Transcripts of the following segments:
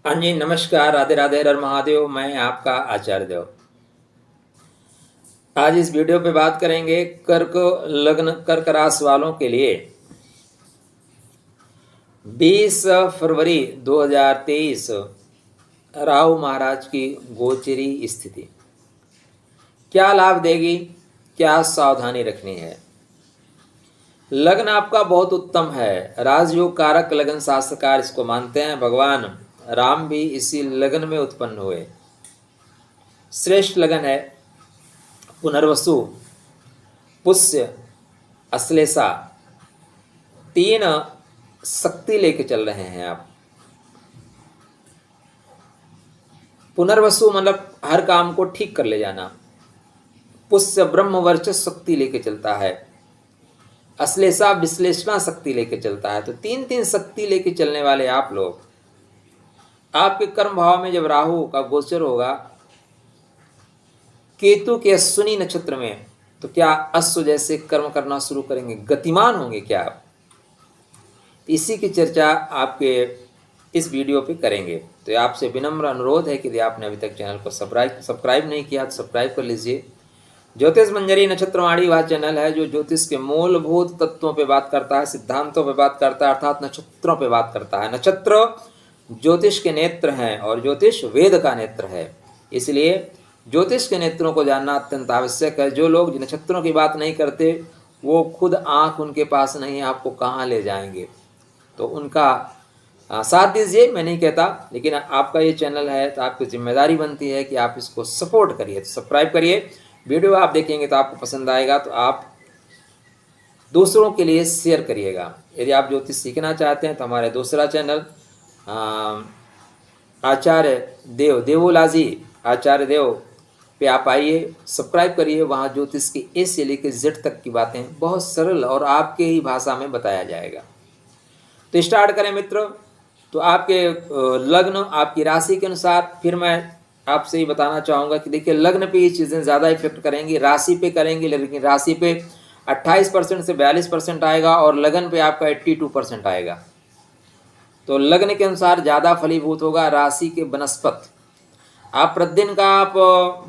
हाँ जी, नमस्कार, राधे राधे, हर हर महादेव। मैं आपका आचार्य देव। आज इस वीडियो पे बात करेंगे कर्क लग्न कर्क राशि वालों के लिए 20 फरवरी 2023 राहु महाराज की गोचरी स्थिति क्या लाभ देगी, क्या सावधानी रखनी है। लग्न आपका बहुत उत्तम है, राजयोग कारक लग्न शास्त्रकार इसको मानते हैं। भगवान राम भी इसी लग्न में उत्पन्न हुए। श्रेष्ठ लगन है। पुनर्वसु, पुष्य, अश्लेषा, 3 शक्ति लेके चल रहे हैं आप। पुनर्वसु मतलब हर काम को ठीक कर ले जाना। पुष्य ब्रह्म वर्चस्व शक्ति लेके चलता है। अश्लेषा विश्लेषणा शक्ति लेके चलता है। तो 3 शक्ति लेके चलने वाले आप लोग, आपके कर्म भाव में जब राहु का गोचर होगा केतु के अश्विनी नक्षत्र में, तो क्या अश्व जैसे कर्म करना शुरू करेंगे, गतिमान होंगे क्या आप। इसी की चर्चा आपके इस वीडियो पे करेंगे। तो आपसे विनम्र अनुरोध है कि यदि आपने अभी तक चैनल को सब्सक्राइब नहीं किया तो सब्सक्राइब कर लीजिए। ज्योतिष मंजरी नक्षत्रवाणी वह चैनल है जो ज्योतिष के मूलभूत तत्वों पे बात करता है, सिद्धांतों पे बात करता है, अर्थात नक्षत्रों पे बात करता है। नक्षत्र ज्योतिष के नेत्र हैं और ज्योतिष वेद का नेत्र है, इसलिए ज्योतिष के नेत्रों को जानना अत्यंत आवश्यक है। जो लोग नक्षत्रों की बात नहीं करते वो खुद आंख उनके पास नहीं, आपको कहाँ ले जाएंगे। तो उनका साथ दीजिए, मैं नहीं कहता, लेकिन आपका ये चैनल है तो आपकी जिम्मेदारी बनती है कि आप इसको सपोर्ट करिए। तो सब्सक्राइब करिए। वीडियो आप देखेंगे तो आपको पसंद आएगा तो आप दूसरों के लिए शेयर करिएगा। यदि आप ज्योतिष सीखना चाहते हैं तो हमारे दूसरा चैनल आचार्य देव देवोलाजी आचार्य देव पे आप आइए, सब्सक्राइब करिए। वहाँ ज्योतिष की ए से लेकर जेड तक की बातें बहुत सरल और आपके ही भाषा में बताया जाएगा। तो स्टार्ट करें मित्र। तो आपके लग्न आपकी राशि के अनुसार फिर मैं आपसे ही बताना चाहूँगा कि देखिए लग्न पे ये चीज़ें ज़्यादा इफेक्ट करेंगी, राशि पे करेंगी, लेकिन राशि पे 28% से 42% आएगा और लगन पे आपका 82% आएगा। तो लग्न के अनुसार ज़्यादा फलीभूत होगा। राशि के बनस्पत आप प्रतिदिन का आप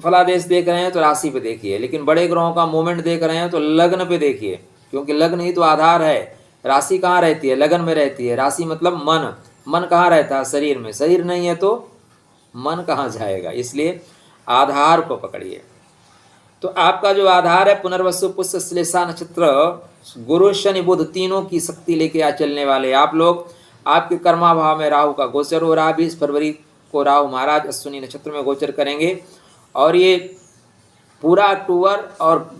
फलादेश देख रहे हैं तो राशि पे देखिए, लेकिन बड़े ग्रहों का मूवमेंट देख रहे हैं तो लग्न पे देखिए, क्योंकि लग्न ही तो आधार है। राशि कहाँ रहती है, लगन में रहती है। राशि मतलब मन, मन कहाँ रहता है, शरीर में। शरीर नहीं है तो मन कहाँ जाएगा, इसलिए आधार को पकड़िए। तो आपका जो आधार है पुनर्वसु पुष्य श्लेषा नक्षत्र, गुरु शनि बुध तीनों की शक्ति लेके आ चलने वाले आप लोग। आपके कर्माभाव में राहु का गोचर हो रहा। 20 फरवरी को राहु महाराज अश्विनी नक्षत्र में गोचर करेंगे और ये पूरा अक्टूबर, और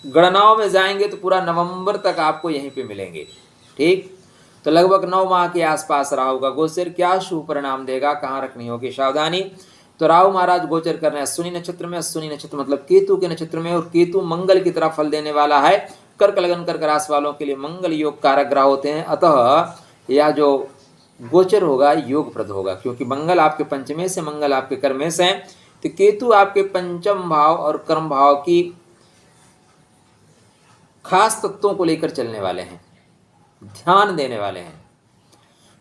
गणनाओं में जाएंगे तो पूरा नवंबर तक आपको यहीं पे मिलेंगे। ठीक, तो लगभग 9 माह के आसपास राहु का गोचर क्या शुभ परिणाम देगा, कहाँ रखनी होगी सावधानी। तो राहु महाराज गोचर कर रहे हैं अश्विनी नक्षत्र में। अश्विनी नक्षत्र मतलब केतु के नक्षत्र में, और केतु मंगल की तरह फल देने वाला है। कर्क लगन कर्क राशि वालों के लिए मंगल योग कारक ग्रह होते हैं, अतः यह जो गोचर होगा योगप्रद होगा, क्योंकि मंगल आपके पंचमे से, मंगल आपके कर्मे से हैं। तो केतु आपके पंचम भाव और कर्म भाव की खास तत्वों को लेकर चलने वाले हैं, ध्यान देने वाले हैं।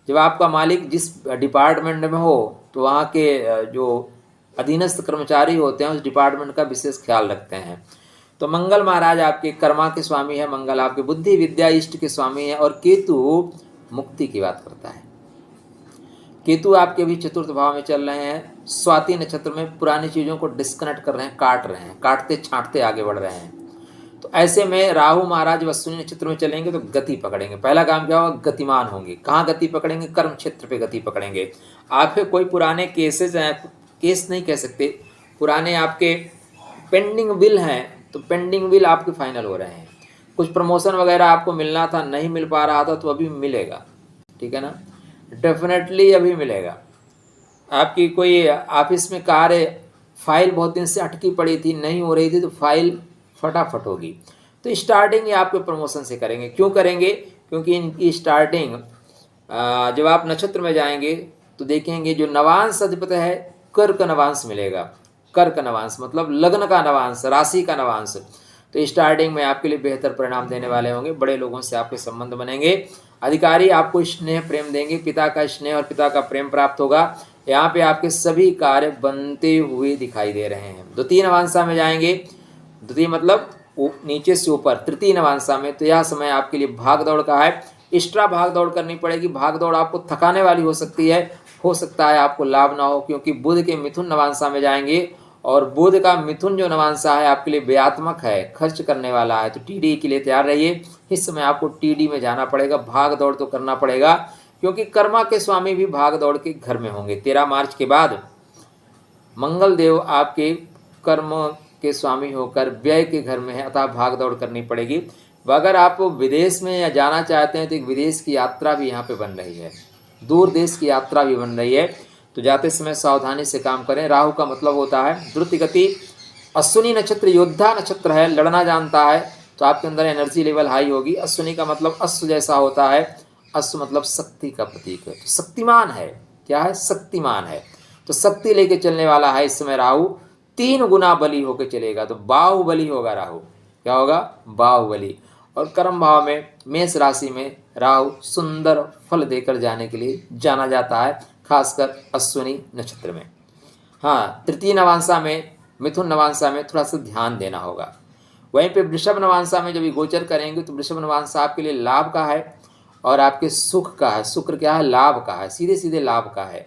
जब आपका मालिक जिस डिपार्टमेंट में हो तो वहाँ के जो अधीनस्थ कर्मचारी होते हैं उस डिपार्टमेंट का विशेष ख्याल रखते हैं। तो मंगल महाराज आपके कर्मा के स्वामी है, मंगल आपके बुद्धि विद्या इष्ट के स्वामी है, और केतु मुक्ति की बात करता है। केतु आपके भी चतुर्थ भाव में चल रहे हैं। स्वाति नक्षत्र में पुरानी चीज़ों को डिस्कनेक्ट कर रहे हैं, काट रहे हैं, काटते छांटते आगे बढ़ रहे हैं। तो ऐसे में राहु महाराज अश्विनी नक्षत्र में चलेंगे तो गति पकड़ेंगे। पहला काम क्या होगा, गतिमान होंगे। कहाँ गति पकड़ेंगे, कर्म क्षेत्र पे गति पकड़ेंगे। आपके कोई पुराने केसेस हैं, केस नहीं कह सकते, पुराने आपके पेंडिंग बिल हैं, तो पेंडिंग बिल आपके फाइनल हो रहे हैं। कुछ प्रमोशन वगैरह आपको मिलना था, नहीं मिल पा रहा था, तो अभी मिलेगा। ठीक है ना, डेफिनेटली अभी मिलेगा। आपकी कोई ऑफिस में कार्य फाइल बहुत दिन से अटकी पड़ी थी, नहीं हो रही थी, तो फाइल फटाफट होगी। तो स्टार्टिंग आपके प्रमोशन से करेंगे। क्यों करेंगे, क्योंकि इनकी स्टार्टिंग जब आप नक्षत्र में जाएंगे तो देखेंगे जो नवांश अधिपति है कर्क नवांश मिलेगा। कर्क नवांश मतलब लग्न का नवांश, राशि का नवांश। तो स्टार्टिंग में आपके लिए बेहतर परिणाम देने वाले होंगे। बड़े लोगों से आपके संबंध बनेंगे। अधिकारी आपको स्नेह प्रेम देंगे, पिता का स्नेह और पिता का प्रेम प्राप्त होगा। यहाँ पे आपके सभी कार्य बनते हुए दिखाई दे रहे हैं। द्वितीय नवांशा में जाएंगे, द्वितीय मतलब नीचे से ऊपर, तृतीय नवांशा में, तो यह समय आपके लिए भाग दौड़ का है। एक्स्ट्रा भाग दौड़ करनी पड़ेगी। भाग दौड़ आपको थकाने वाली हो सकती है, हो सकता है आपको लाभ ना हो, क्योंकि बुध के मिथुन नवांशा में जाएंगे और बुध का मिथुन जो नवांशा है आपके लिए व्ययात्मक है, खर्च करने वाला है, तो टीडी के लिए तैयार रहिए। इस समय आपको टीडी में जाना पड़ेगा, भाग दौड़ तो करना पड़ेगा, क्योंकि कर्मा के स्वामी भी भाग दौड़ के घर में होंगे। 13 मार्च के बाद मंगल देव आपके कर्म के स्वामी होकर व्यय के घर में है, अतः भाग दौड़ करनी पड़ेगी। अगर आप विदेश में या जाना चाहते हैं तो एक विदेश की यात्रा भी यहाँ पे बन रही है, दूर देश की यात्रा भी बन रही है, तो जाते समय सावधानी से काम करें। राहु का मतलब होता है द्रुत गति। अश्विनी नक्षत्र योद्धा नक्षत्र है, लड़ना जानता है, तो आपके अंदर एनर्जी लेवल हाई होगी। अश्विनी का मतलब अश्व जैसा होता है, अश्व मतलब शक्ति का प्रतीक है, तो शक्तिमान है। क्या है? शक्तिमान है, तो शक्ति लेके चलने वाला है इस समय राहु। 3 गुना बली होकर चलेगा, तो बाहुबली होगा राहु। क्या होगा? बाहुबली। और कर्म भाव में मेष राशि में राहु सुंदर फल देकर जाने के लिए जाना जाता है, खासकर अश्विनी नक्षत्र में। हाँ, तृतीय नवांशा में, मिथुन नवांशा में थोड़ा सा ध्यान देना होगा। वहीं पे वृषभ नवांशा में जब ये गोचर करेंगे तो वृषभ नवांशा आपके लिए लाभ का है और आपके सुख का है। शुक्र क्या है? लाभ का है, सीधे सीधे लाभ का है।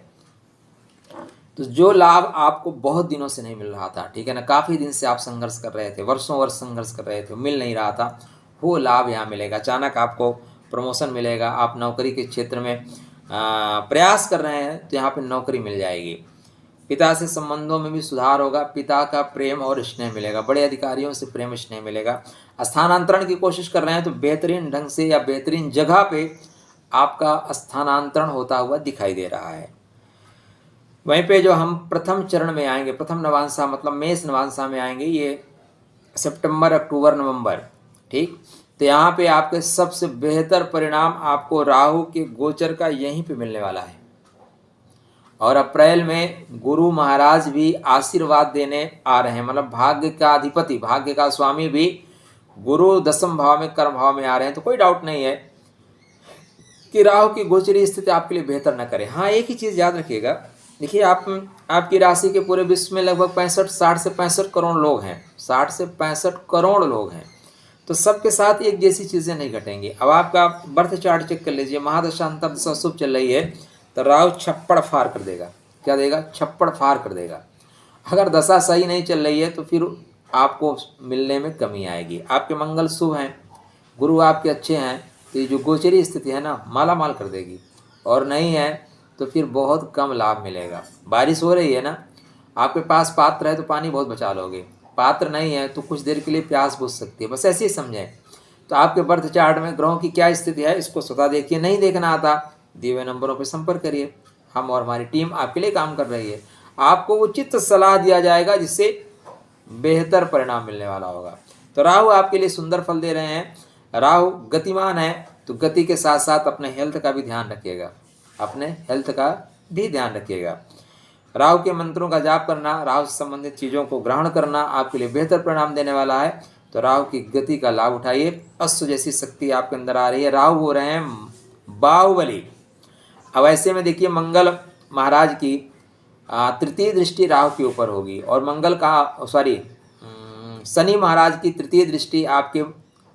तो जो लाभ आपको बहुत दिनों से नहीं मिल रहा था, ठीक है ना, काफ़ी दिन से आप संघर्ष कर रहे थे, वर्षों वर्ष संघर्ष कर रहे थे, मिल नहीं रहा था, वो लाभ यहाँ मिलेगा। अचानक आपको प्रमोशन मिलेगा। आप नौकरी के क्षेत्र में प्रयास कर रहे हैं तो यहाँ पे नौकरी मिल जाएगी। पिता से संबंधों में भी सुधार होगा, पिता का प्रेम और स्नेह मिलेगा, बड़े अधिकारियों से प्रेम स्नेह मिलेगा। स्थानांतरण की कोशिश कर रहे हैं तो बेहतरीन ढंग से या बेहतरीन जगह पे आपका स्थानांतरण होता हुआ दिखाई दे रहा है। वहीं पे जो हम प्रथम चरण में आएंगे, प्रथम नवांशा मतलब मेष नवांशा में आएंगे, ये सितंबर, अक्टूबर, नवंबर, ठीक। तो यहाँ पे आपके सबसे बेहतर परिणाम आपको राहु के गोचर का यहीं पे मिलने वाला है। और अप्रैल में गुरु महाराज भी आशीर्वाद देने आ रहे हैं, मतलब भाग्य का अधिपति, भाग्य का स्वामी भी गुरु 10वें भाव में, कर्म भाव में आ रहे हैं। तो कोई डाउट नहीं है कि राहु की गोचरी स्थिति आपके लिए बेहतर न करे। हाँ, एक ही चीज़ याद रखिएगा, देखिए आपकी राशि के पूरे विश्व में लगभग 60 से 65 करोड़ लोग हैं, 60 से 65 करोड़ लोग हैं, तो सबके साथ एक जैसी चीज़ें नहीं घटेंगी। अब आपका बर्थ चार्ट चेक कर लीजिए, महादशा अंतर्दशा शुभ चल रही है तो राहु छप्पड़ फाड़ कर देगा। क्या देगा? छप्पड़ फाड़ कर देगा। अगर दशा सही नहीं चल रही है तो फिर आपको मिलने में कमी आएगी। आपके मंगल शुभ हैं, गुरु आपके अच्छे हैं, तो ये जो गोचरी स्थिति है ना, माला माल कर देगी। और नहीं है तो फिर बहुत कम लाभ मिलेगा। बारिश हो रही है ना, आपके पास पात्र है तो पानी बहुत बचा लोगे, पात्र नहीं है तो कुछ देर के लिए प्यास बुझ सकती है, बस ऐसे ही समझें। तो आपके बर्थ चार्ट में ग्रहों की क्या स्थिति है इसको स्वतः देखिए। नहीं देखना आता, दिए हुए नंबरों पर संपर्क करिए, हम और हमारी टीम आपके लिए काम कर रही है। आपको उचित सलाह दिया जाएगा जिससे बेहतर परिणाम मिलने वाला होगा। तो राहु आपके लिए सुंदर फल दे रहे हैं। राहु गतिमान है, तो गति के साथ साथ अपने हेल्थ का भी ध्यान रखिएगा, अपने हेल्थ का भी ध्यान रखिएगा। राहु के मंत्रों का जाप करना, राहु से संबंधित चीज़ों को ग्रहण करना आपके लिए बेहतर परिणाम देने वाला है। तो राहु की गति का लाभ उठाइए। अश्व जैसी शक्ति आपके अंदर आ रही है। राहु हो रहे हैं बाहुबली। अब ऐसे में देखिए, मंगल महाराज की तृतीय दृष्टि राहु के ऊपर होगी और मंगल का शनि महाराज की तृतीय दृष्टि आपके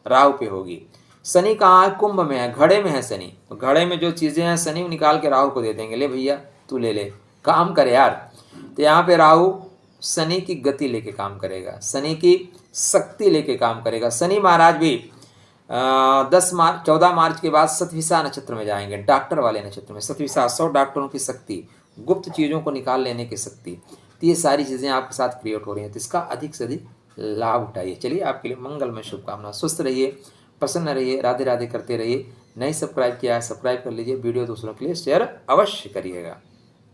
राहु पे होगी। शनि कहाँ है? कुंभ में है, घड़े में है शनि। तो घड़े में जो चीज़ें हैं शनि निकाल के राहु को दे देंगे, ले भैया तू ले ले, काम कर यार। तो यहाँ पे राहु शनि की गति लेके काम करेगा, शनि की शक्ति लेके काम करेगा। शनि महाराज भी 14 मार्च के बाद सतविसा नक्षत्र में जाएंगे, डॉक्टर वाले नक्षत्र में। सतविसा 100 डॉक्टरों की शक्ति, गुप्त चीज़ों को निकाल लेने की शक्ति, तो ये सारी चीज़ें आपके साथ क्रिएट हो रही हैं, तो इसका अधिक से अधिक लाभ उठाइए। चलिए, आपके लिए मंगल में शुभकामना। स्वस्थ रहिए, प्रसन्न रहिए, राधे राधे करते रहिए। नहीं सब्सक्राइब किया है सब्सक्राइब कर लीजिए। वीडियो दूसरों के लिए शेयर अवश्य करिएगा।